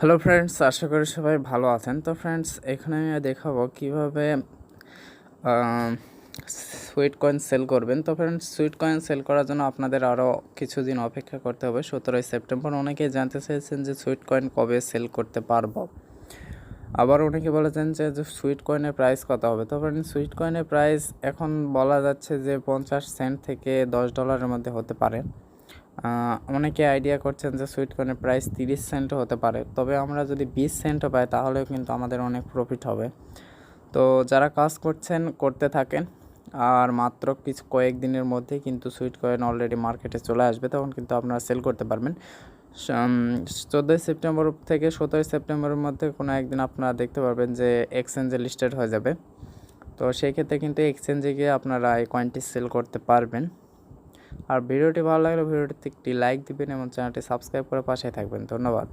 Hello friends, আশা করি সবাই ভালো আছেন। তো ফ্রেন্ডস, এখানে আমি দেখাবো কিভাবে সুইট কয়েন সেল করবেন। তো ফ্রেন্ডস, সুইট কয়েন সেল করার জন্য আপনাদের আরও কিছুদিন অপেক্ষা করতে হবে। 17ই সেপ্টেম্বর অনেকেই জানতে চেয়েছেন যে সুইট কয়েন কবে সেল করতে পারবো। আবার অনেকে বলেছেন যে সুইট কয়েনের প্রাইস কত হবে। তো ফ্রেন্ডস, সুইট কয়েনের প্রাইস এখন বলা যাচ্ছে যে 50 সেন্ট থেকে $10 মধ্যে হতে পারে। অনেকে আইডিয়া করছেন যে সুইট কয়েনের প্রাইস 30 সেন্টও হতে পারে। তবে আমরা যদি 20 সেন্টও পাই তাহলেও কিন্তু আমাদের অনেক প্রফিট হবে। তো যারা কাজ করছেন করতে থাকেন, আর মাত্র কয়েকদিনের মধ্যেই কিন্তু সুইট কয়েন অলরেডি মার্কেটে চলে আসবে, তখন কিন্তু আপনারা সেল করতে পারবেন। 14ই সেপ্টেম্বর থেকে 17ই সেপ্টেম্বরের মধ্যে কোনো একদিন আপনারা দেখতে পারবেন যে এক্সচেঞ্জে লিস্টেড হয়ে যাবে। তো সেই ক্ষেত্রে কিন্তু এক্সচেঞ্জে গিয়ে আপনারা এই কয়েনটি সেল করতে পারবেন। আর ভিডিওটি ভালো লাগলে ভিডিওটিতে একটি লাইক দিবেন এবং চ্যানেলটি সাবস্ক্রাইব করে পাশে থাকবেন। ধন্যবাদ।